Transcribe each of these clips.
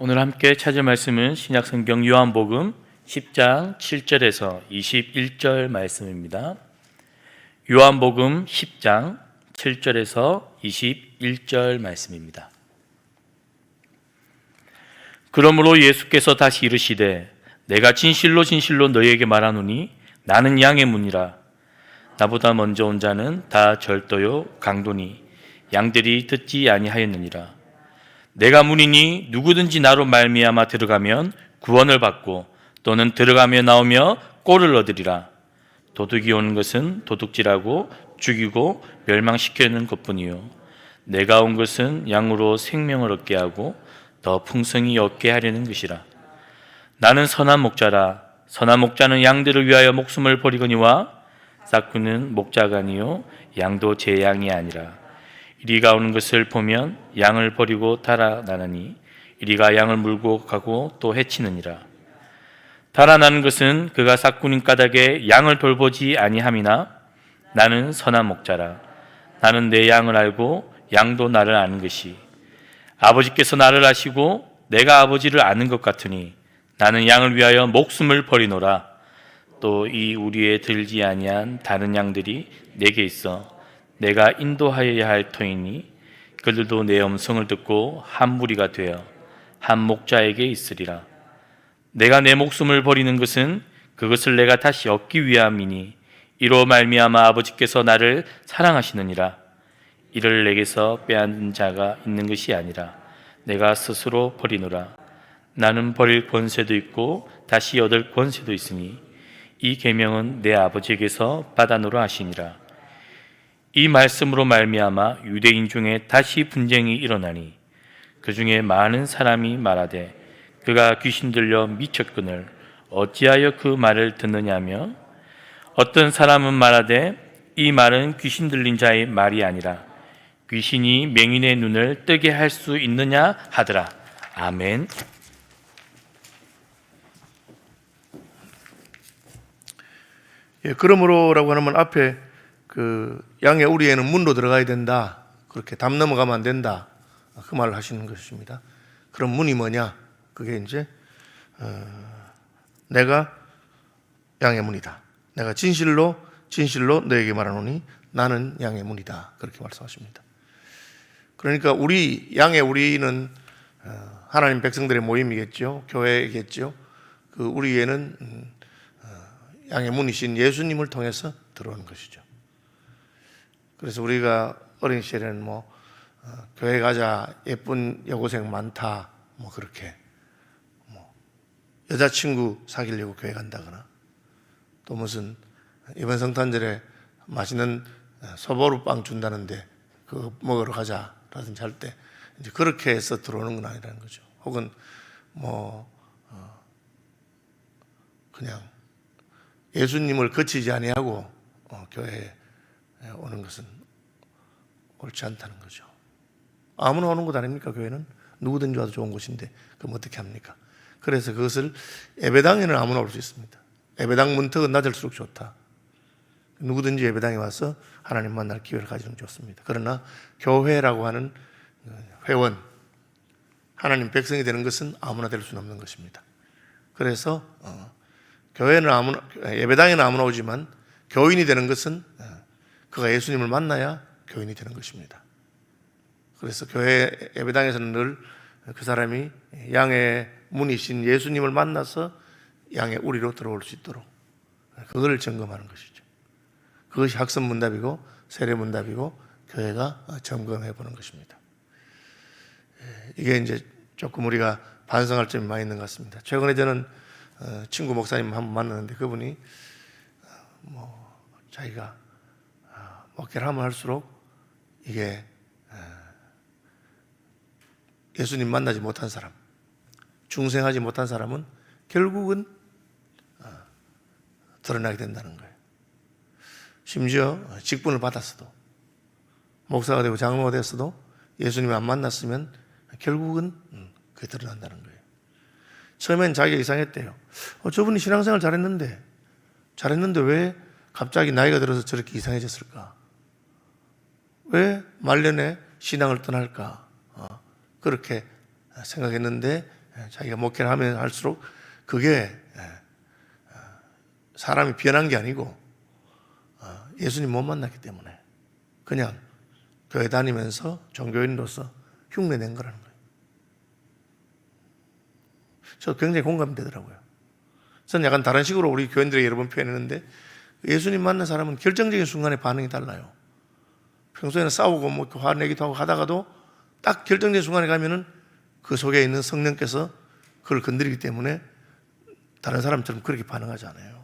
오늘 함께 찾을 말씀은 신약성경 요한복음 10장 7절에서 21절 말씀입니다. 요한복음 10장 7절에서 21절 말씀입니다. 그러므로 예수께서 다시 이르시되 내가 진실로 진실로 너희에게 말하노니 나는 양의 문이라. 나보다 먼저 온 자는 다 절도요 강도니 양들이 듣지 아니하였느니라. 내가 문이니 누구든지 나로 말미암아 들어가면 구원을 받고 또는 들어가며 나오며 꼴을 얻으리라. 도둑이 오는 것은 도둑질하고 죽이고 멸망시키는 것뿐이요 내가 온 것은 양으로 생명을 얻게 하고 더 풍성히 얻게 하려는 것이라. 나는 선한 목자라. 선한 목자는 양들을 위하여 목숨을 버리거니와 싹구는 목자가 아니요 양도 제 양이 아니라. 이리가 오는 것을 보면 양을 버리고 달아나느니 이리가 양을 물고 가고 또 해치느니라. 달아나는 것은 그가 싹구님 까닭에 양을 돌보지 아니함이나 나는 선한 목자라. 나는 내 양을 알고 양도 나를 아는 것이. 아버지께서 나를 아시고 내가 아버지를 아는 것 같으니 나는 양을 위하여 목숨을 버리노라. 또 이 우리에 들지 아니한 다른 양들이 내게 있어 내가 인도하여야 할 터이니 그들도 내 음성을 듣고 한 무리가 되어 한 목자에게 있으리라. 내가 내 목숨을 버리는 것은 그것을 내가 다시 얻기 위함이니 이로 말미암아 아버지께서 나를 사랑하시느니라. 이를 내게서 빼앗는 자가 있는 것이 아니라 내가 스스로 버리노라. 나는 버릴 권세도 있고 다시 얻을 권세도 있으니 이 계명은 내 아버지에게서 받아노라 하시니라. 이 말씀으로 말미암아 유대인 중에 다시 분쟁이 일어나니 그 중에 많은 사람이 말하되 그가 귀신 들려 미쳤거늘 어찌하여 그 말을 듣느냐며 어떤 사람은 말하되 이 말은 귀신 들린 자의 말이 아니라 귀신이 맹인의 눈을 뜨게 할 수 있느냐 하더라. 아멘. 그러므로라고 하면 앞에 그 양의 우리에는 문으로 들어가야 된다, 그렇게 담 넘어가면 안 된다, 그 말을 하시는 것입니다. 그럼 문이 뭐냐? 그게 이제 내가 양의 문이다. 내가 진실로 너에게 말하노니 나는 양의 문이다. 그렇게 말씀하십니다. 그러니까 우리는 하나님 백성들의 모임이겠죠. 교회겠죠. 그 우리에는 양의 문이신 예수님을 통해서 들어오는 것이죠. 그래서 우리가 어린 시절에는 교회 가자, 예쁜 여고생 많다, 그렇게 여자친구 사귀려고 교회 간다거나 또 무슨 이번 성탄절에 맛있는 소보루빵 준다는데 그거 먹으러 가자라든지 할 때 이제 그렇게 해서 들어오는 건 아니라는 거죠. 혹은 그냥 예수님을 거치지 아니하고 교회에 오는 것은 옳지 않다는 거죠. 아무나 오는 것 아닙니까? 교회는 누구든지 와도 좋은 곳인데 그럼 어떻게 합니까? 그래서 그것을 예배당에는 아무나 올 수 있습니다. 예배당 문턱은 낮을수록 좋다. 누구든지 예배당에 와서 하나님 만날 기회를 가지면 좋습니다. 그러나 교회라고 하는 회원, 하나님 백성이 되는 것은 아무나 될 수는 없는 것입니다. 그래서 예배당에는 아무나 오지만 교인이 되는 것은 그가 예수님을 만나야 교인이 되는 것입니다. 그래서 교회 예배당에서는 늘 그 사람이 양의 문이신 예수님을 만나서 양의 우리로 들어올 수 있도록 그걸 점검하는 것이죠. 그것이 학습문답이고 세례문답이고 교회가 점검해 보는 것입니다. 이게 이제 조금 우리가 반성할 점이 많이 있는 것 같습니다. 최근에 저는 친구 목사님 한 번 만났는데 그분이 자기가 목회를 하면 할수록 이게 예수님 만나지 못한 사람, 중생하지 못한 사람은 결국은 드러나게 된다는 거예요. 심지어 직분을 받았어도, 목사가 되고 장로가 됐어도 예수님을 안 만났으면 결국은 그게 드러난다는 거예요. 처음엔 자기가 이상했대요. 저분이 신앙생활 잘했는데 왜 갑자기 나이가 들어서 저렇게 이상해졌을까? 왜 말년에 신앙을 떠날까? 그렇게 생각했는데 자기가 목회를 하면 할수록 그게 사람이 변한 게 아니고 예수님 못 만났기 때문에 그냥 교회 다니면서 종교인으로서 흉내낸 거라는 거예요. 저 굉장히 공감이 되더라고요. 저는 약간 다른 식으로 우리 교인들에게 여러 번 표현했는데 예수님 만난 사람은 결정적인 순간에 반응이 달라요. 평소에는 싸우고 뭐 화내기도 하고 하다가도 딱 결정적인 순간에 가면은 그 속에 있는 성령께서 그걸 건드리기 때문에 다른 사람처럼 그렇게 반응하지 않아요.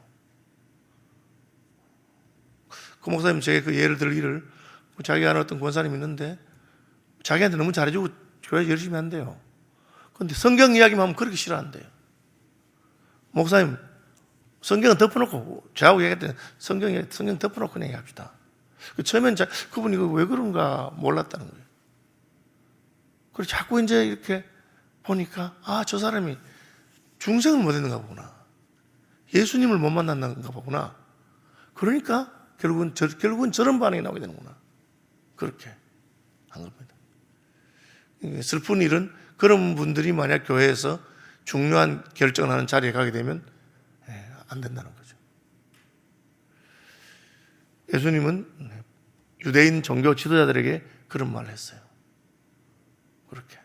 그 목사님 제가 그 예를 들기를 자기 아는 어떤 권사님이 있는데 자기한테 너무 잘해주고 교회 열심히 한대요. 그런데 성경 이야기만 하면 그렇게 싫어한대요. 목사님 성경은 덮어놓고 저하고 얘기했더니 성경 덮어놓고 그냥 얘기합시다. 처음엔 그분이 왜 그런가 몰랐다는 거예요. 그리고 자꾸 이제 이렇게 보니까 저 사람이 중생을 못 했는가 보구나. 예수님을 못 만났는가 보구나. 그러니까 결국은 저런 반응이 나오게 되는구나. 그렇게 한 겁니다. 슬픈 일은 그런 분들이 만약 교회에서 중요한 결정을 하는 자리에 가게 되면 안 된다는 거죠. 예수님은 유대인 종교 지도자들에게 그런 말을 했어요. 그렇게.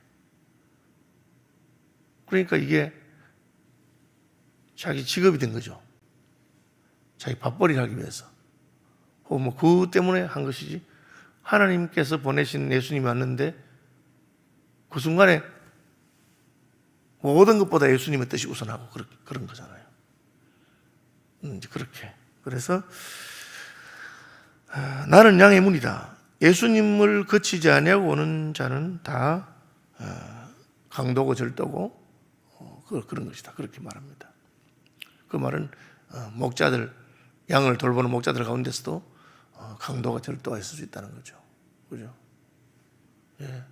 그러니까 이게 자기 직업이 된 거죠. 자기 밥벌이를 하기 위해서. 혹은 뭐 그 때문에 한 것이지 하나님께서 보내신 예수님이 왔는데 그 순간에 모든 것보다 예수님의 뜻이 우선하고 그런 거잖아요. 이제 그렇게. 그래서 나는 양의 문이다. 예수님을 거치지 아니하고 오는 자는 다 강도고 절도고 그런 것이다. 그렇게 말합니다. 그 말은 목자들, 양을 돌보는 목자들 가운데서도 강도가 절도가 있을 수 있다는 거죠. 그죠? 예.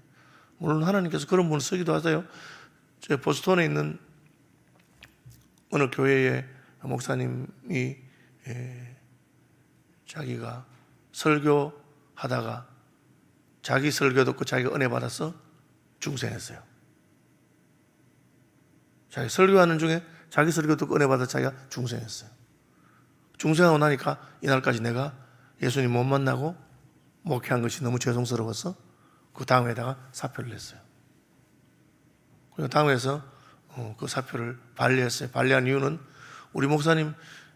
물론 하나님께서 그런 분을 쓰기도 하세요. 제 보스턴에 있는 어느 교회의 목사님이 자기가 설교하다가 자기 설교 듣고 자기가 은혜 받아서 중생했어요. 자기 설교하는 중에 자기 설교 듣고 은혜 받아서 자기가 중생했어요. 중생하고 나니까 이날까지 내가 예수님 못 만나고 목회한 것이 너무 죄송스러워서 그 당회에다가 사표를 냈어요. 그리고 당회에서 그 사표를 반려했어요. 반려한 이유는 우리 목사님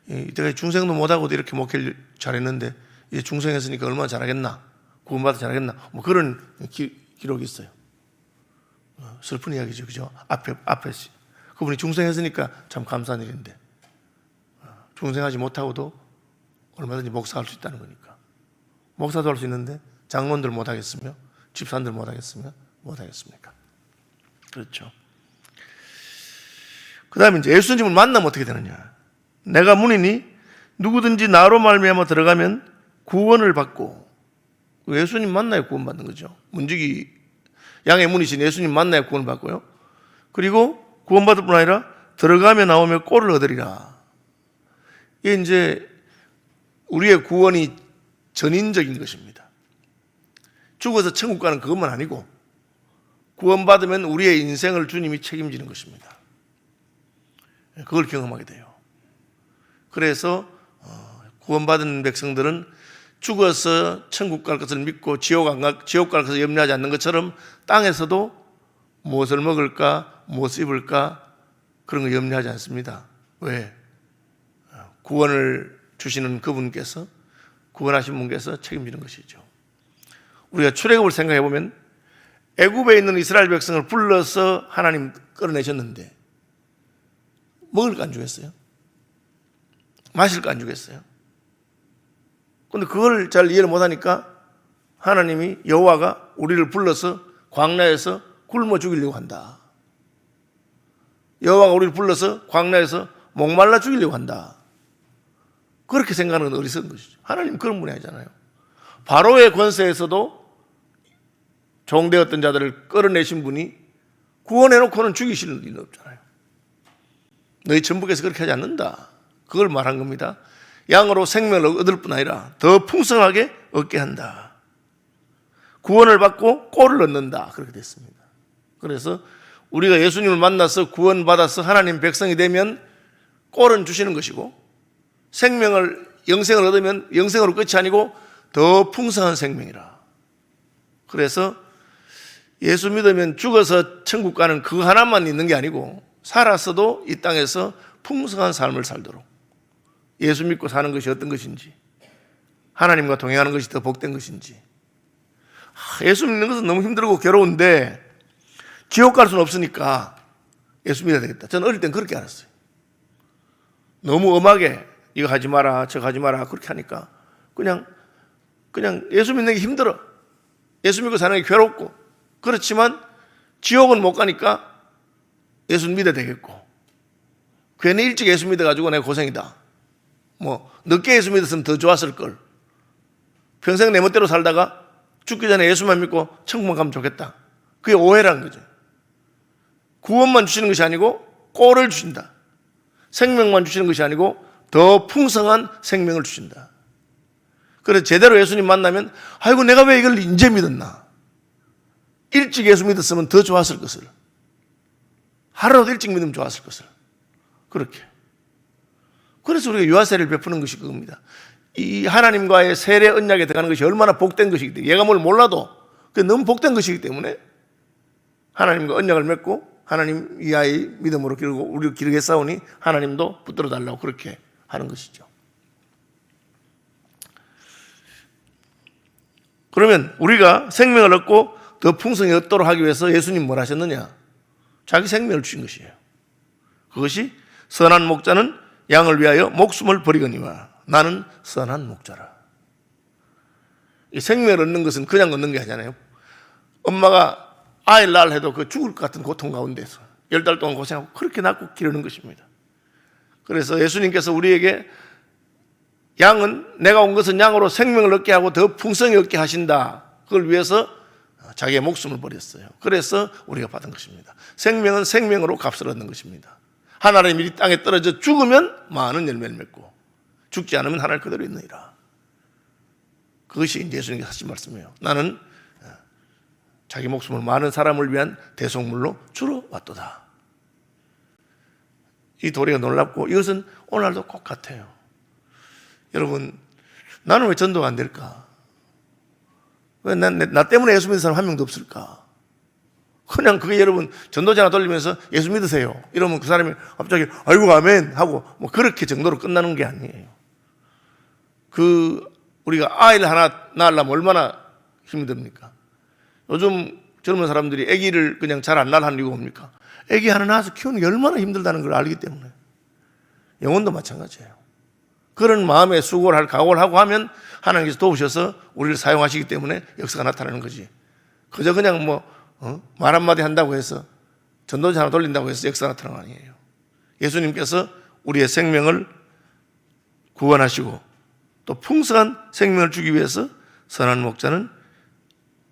이때까지 중생도 못하고도 이렇게 목회를 잘했는데 이제 중생했으니까 얼마나 잘하겠나, 구원받아 잘하겠나, 뭐 그런 기록이 있어요. 슬픈 이야기죠, 그죠? 앞에 그분이 중생했으니까 참 감사한 일인데 중생하지 못하고도 얼마든지 목사할 수 있다는 거니까. 목사도 할 수 있는데 장로들 못하겠으며 집사님들 못하겠습니까? 그렇죠. 그 다음에 이제 예수님을 만나면 어떻게 되느냐. 내가 문이니 누구든지 나로 말미암아 들어가면 구원을 받고, 예수님 만나야 구원받는 거죠. 문지기 양의 문이신 예수님 만나야 구원을 받고요. 그리고 구원받을 뿐 아니라 들어가며 나오며 꼴을 얻으리라. 이게 이제 우리의 구원이 전인적인 것입니다. 죽어서 천국 가는 그것만 아니고 구원받으면 우리의 인생을 주님이 책임지는 것입니다. 그걸 경험하게 돼요. 그래서 구원받은 백성들은 죽어서 천국 갈 것을 믿고 지옥 갈 것을 염려하지 않는 것처럼 땅에서도 무엇을 먹을까, 무엇을 입을까 그런 거 염려하지 않습니다. 왜? 구원을 주시는 그분께서, 구원하신 분께서 책임지는 것이죠. 우리가 출애굽을 생각해 보면 애굽에 있는 이스라엘 백성을 불러서 하나님 끌어내셨는데 먹을 거 안 주겠어요? 마실 거 안 주겠어요? 그런데 그걸 잘 이해를 못하니까 하나님이 여호와가 우리를 불러서 광야에서 굶어 죽이려고 한다. 여호와가 우리를 불러서 광야에서 목말라 죽이려고 한다. 그렇게 생각하는 건 어리석은 것이죠. 하나님 그런 분이 아니잖아요. 바로의 권세에서도 종되었던 자들을 끌어내신 분이 구원해놓고는 죽이실 리는 없잖아요. 너희 전북에서 그렇게 하지 않는다. 그걸 말한 겁니다. 양으로 생명을 얻을 뿐 아니라 더 풍성하게 얻게 한다. 구원을 받고 꼴을 얻는다. 그렇게 됐습니다. 그래서 우리가 예수님을 만나서 구원받아서 하나님 백성이 되면 꼴은 주시는 것이고, 영생을 얻으면 영생으로 끝이 아니고 더 풍성한 생명이라. 그래서 예수 믿으면 죽어서 천국 가는 그거 하나만 있는 게 아니고, 살았어도 이 땅에서 풍성한 삶을 살도록 예수 믿고 사는 것이 어떤 것인지, 하나님과 동행하는 것이 더 복된 것인지. 예수 믿는 것은 너무 힘들고 괴로운데 지옥 갈 수는 없으니까 예수 믿어야 되겠다. 저는 어릴 땐 그렇게 알았어요. 너무 엄하게 이거 하지 마라 저거 하지 마라 그렇게 하니까 그냥 예수 믿는 게 힘들어. 예수 믿고 사는 게 괴롭고. 그렇지만 지옥은 못 가니까 예수 믿어야 되겠고, 괜히 일찍 예수 믿어가지고 내가 고생이다, 늦게 예수 믿었으면 더 좋았을 걸, 평생 내 멋대로 살다가 죽기 전에 예수만 믿고 천국만 가면 좋겠다, 그게 오해라는 거죠. 구원만 주시는 것이 아니고 꼴을 주신다. 생명만 주시는 것이 아니고 더 풍성한 생명을 주신다. 그래서 제대로 예수님 만나면 아이고 내가 왜 이걸 이제 믿었나, 일찍 예수 믿었으면 더 좋았을 것을, 하루라도 일찍 믿으면 좋았을 것을. 그렇게. 그래서 우리가 유아세를 베푸는 것이 그겁니다. 이 하나님과의 세례 언약에 들어가는 것이 얼마나 복된 것이기 때문에, 얘가 뭘 몰라도 그게 너무 복된 것이기 때문에 하나님과 언약을 맺고 하나님 이하의 믿음으로 기르고 우리를 기르게 싸우니 하나님도 붙들어 달라고 그렇게 하는 것이죠. 그러면 우리가 생명을 얻고 더 풍성히 얻도록 하기 위해서 예수님 뭘 하셨느냐? 자기 생명을 주신 것이에요. 그것이 선한 목자는 양을 위하여 목숨을 버리거니와 나는 선한 목자라. 이 생명을 얻는 것은 그냥 얻는 게 아니잖아요. 엄마가 아이를 낳으려 해도 그 죽을 것 같은 고통 가운데서 10달 동안 고생하고 그렇게 낳고 기르는 것입니다. 그래서 예수님께서 우리에게 양은, 내가 온 것은 양으로 생명을 얻게 하고 더 풍성히 얻게 하신다, 그걸 위해서 자기의 목숨을 버렸어요. 그래서 우리가 받은 것입니다. 생명은 생명으로 값을 얻는 것입니다. 하나님 이 땅에 떨어져 죽으면 많은 열매를 맺고 죽지 않으면 하늘 그대로 있느니라. 그것이 이제 예수님께서 하신 말씀이에요. 나는 자기 목숨을 많은 사람을 위한 대속물로 주러 왔도다. 이 도리가 놀랍고 이것은 오늘날도 꼭 같아요. 여러분, 나는 왜 전도가 안 될까? 왜 나 때문에 예수 믿는 사람 한 명도 없을까? 그냥 그게 여러분 전도자 하나 돌리면서 예수 믿으세요 이러면 그 사람이 갑자기 아이고 아멘 하고 그렇게 정도로 끝나는 게 아니에요. 우리가 아이를 하나 낳으려면 얼마나 힘듭니까? 요즘 젊은 사람들이 아기를 그냥 잘 안 낳으려는 이유가 뭡니까? 아기 하나 낳아서 키우는 게 얼마나 힘들다는 걸 알기 때문에. 영혼도 마찬가지예요. 그런 마음의 수고를 할 각오를 하고 하면 하나님께서 도우셔서 우리를 사용하시기 때문에 역사가 나타나는 거지. 그저 그냥 말 한마디 한다고 해서, 전도자 하나 돌린다고 해서 역사가 나타나는 거 아니에요. 예수님께서 우리의 생명을 구원하시고 또 풍성한 생명을 주기 위해서 선한 목자는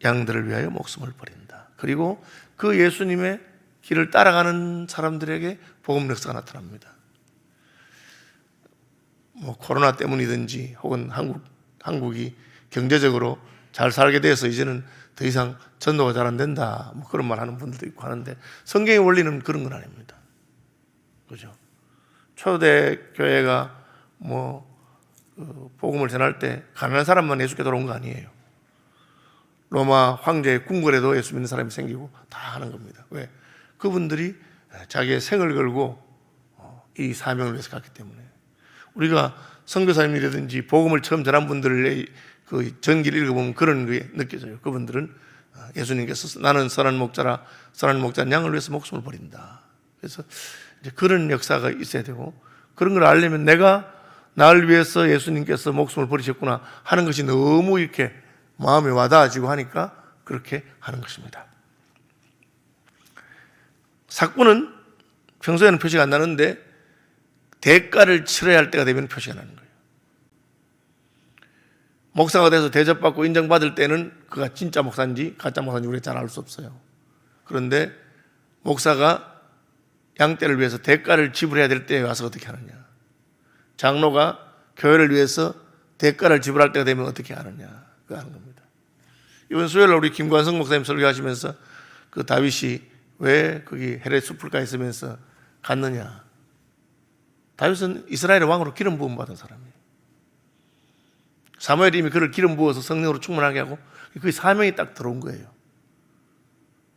양들을 위하여 목숨을 버린다. 그리고 그 예수님의 길을 따라가는 사람들에게 복음 역사가 나타납니다. 코로나 때문이든지 혹은 한국이 경제적으로 잘 살게 돼서 이제는 더 이상 전도가 잘 안 된다, 그런 말 하는 분들도 있고 하는데, 성경의 원리는 그런 건 아닙니다. 그죠? 초대 교회가 복음을 전할 때 가난한 사람만 예수께 돌아온 거 아니에요. 로마 황제의 궁궐에도 예수 믿는 사람이 생기고 다 하는 겁니다. 왜? 그분들이 자기의 생을 걸고 이 사명을 위해서 갔기 때문에. 우리가 선교사님이라든지 복음을 처음 전한 분들의 그 전기를 읽어보면 그런 게 느껴져요. 그분들은 예수님께서 나는 선한 목자라, 선한 목자는 양을 위해서 목숨을 버린다. 그래서 이제 그런 역사가 있어야 되고, 그런 걸 알려면 내가 나를 위해서 예수님께서 목숨을 버리셨구나 하는 것이 너무 이렇게 마음에 와닿아지고 하니까 그렇게 하는 것입니다. 사건은 평소에는 표시가 안 나는데 대가를 치러야 할 때가 되면 표시가 나는 거예요. 목사가 돼서 대접받고 인정받을 때는 그가 진짜 목사인지 가짜 목사인지 우리가 잘 알 수 없어요. 그런데 목사가 양떼를 위해서 대가를 지불해야 될 때에 와서 어떻게 하느냐, 장로가 교회를 위해서 대가를 지불할 때가 되면 어떻게 하느냐, 그거 하는 겁니다. 이번 수요일 우리 김관성 목사님 설교하시면서 그 다윗이 왜 거기 헤레 숲을가에 있으면서 갔느냐? 다윗은 이스라엘의 왕으로 기름 부음 받은 사람이에요. 사무엘이 이미 그를 기름 부어서 성령으로 충만하게 하고 그 사명이 딱 들어온 거예요.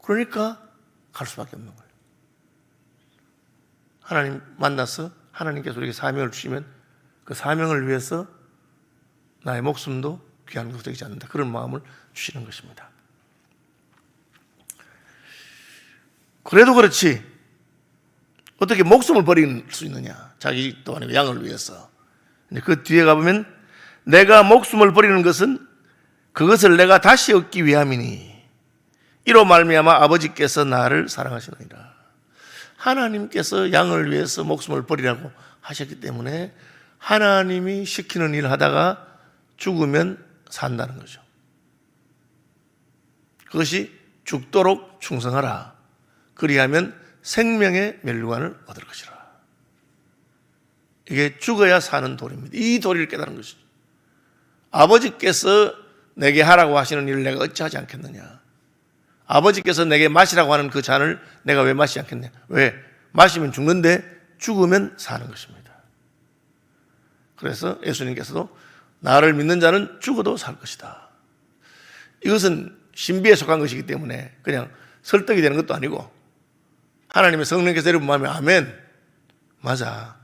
그러니까 갈 수밖에 없는 거예요. 하나님 만나서 하나님께서 우리에게 사명을 주시면 그 사명을 위해서 나의 목숨도 귀한 것이 되지 않는다. 그런 마음을 주시는 것입니다. 그래도 그렇지 어떻게 목숨을 버릴 수 있느냐? 자기 또 아니고 양을 위해서. 그 뒤에 가보면 내가 목숨을 버리는 것은 그것을 내가 다시 얻기 위함이니 이로 말미암아 아버지께서 나를 사랑하시느니라. 하나님께서 양을 위해서 목숨을 버리라고 하셨기 때문에 하나님이 시키는 일을 하다가 죽으면 산다는 거죠. 그것이 죽도록 충성하라. 그리하면 생명의 멸류관을 얻을 것이라. 이게 죽어야 사는 도리입니다. 이 도리를 깨달은 것이죠. 아버지께서 내게 하라고 하시는 일을 내가 어찌하지 않겠느냐. 아버지께서 내게 마시라고 하는 그 잔을 내가 왜 마시지 않겠냐. 왜? 마시면 죽는데 죽으면 사는 것입니다. 그래서 예수님께서도 나를 믿는 자는 죽어도 살 것이다. 이것은 신비에 속한 것이기 때문에 그냥 설득이 되는 것도 아니고 하나님의 성령께서 여러분 마음에 아멘, 맞아,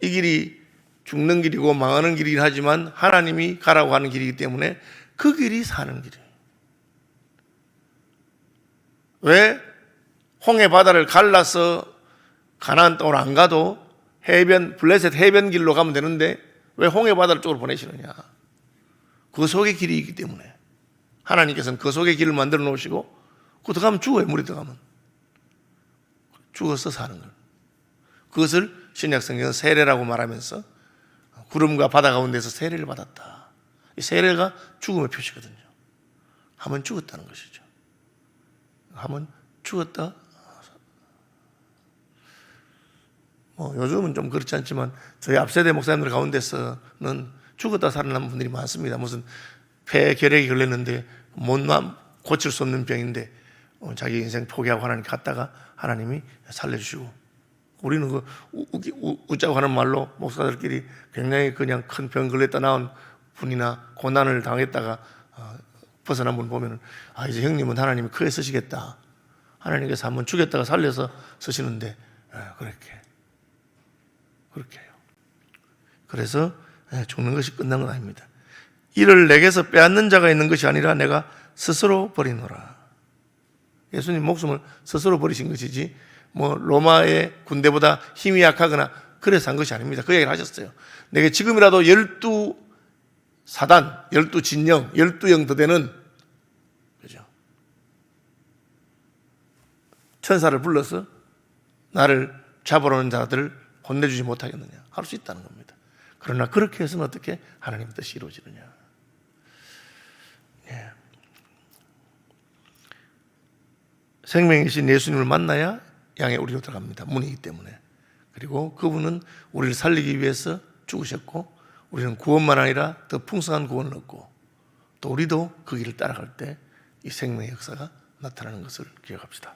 이 길이 죽는 길이고 망하는 길이긴 하지만 하나님이 가라고 하는 길이기 때문에 그 길이 사는 길이에요. 왜 홍해 바다를 갈라서 가나안 땅으로 안 가도 해변, 블레셋 해변 길로 가면 되는데 왜 홍해 바다를 쪽으로 보내시느냐? 그 속의 길이 있기 때문에 하나님께서는 그 속의 길을 만들어 놓으시고 그 들어가면 죽어요. 물에 들어가면 죽어서 사는 거예요. 그것을 신약 성경은 세례라고 말하면서 구름과 바다 가운데서 세례를 받았다. 이 세례가 죽음의 표시거든요. 하면 죽었다는 것이죠. 하면 죽었다. 요즘은 좀 그렇지 않지만 저희 앞세대 목사님들 가운데서는 죽었다 살아남은 분들이 많습니다. 무슨 폐결핵이 걸렸는데 못 고칠 수 없는 병인데 자기 인생 포기하고 하나님 갔다가 하나님이 살려주시고, 우리는 그 웃자고 하는 말로 목사들끼리 굉장히 그냥 큰 병 걸렸다 나온 분이나 고난을 당했다가 벗어난 분 보면은 이제 형님은 하나님이 크게 쓰시겠다. 하나님께서 한번 죽였다가 살려서 쓰시는데 그렇게 해요. 그래서 죽는 것이 끝난 건 아닙니다. 이를 내게서 빼앗는 자가 있는 것이 아니라 내가 스스로 버리노라. 예수님 목숨을 스스로 버리신 것이지 로마의 군대보다 힘이 약하거나 그래서 한 것이 아닙니다. 그 얘기를 하셨어요. 내게 지금이라도 12사단, 12진영, 12영 더 되는, 그죠? 천사를 불러서 나를 잡으러 오는 자들을 혼내주지 못하겠느냐. 할 수 있다는 겁니다. 그러나 그렇게 해서는 어떻게 하나님 뜻이 이루어지느냐. 생명이신 예수님을 만나야 양의 우리로 들어갑니다. 문이기 때문에. 그리고 그분은 우리를 살리기 위해서 죽으셨고 우리는 구원만 아니라 더 풍성한 구원을 얻고 또 우리도 그 길을 따라갈 때 이 생명의 역사가 나타나는 것을 기억합시다.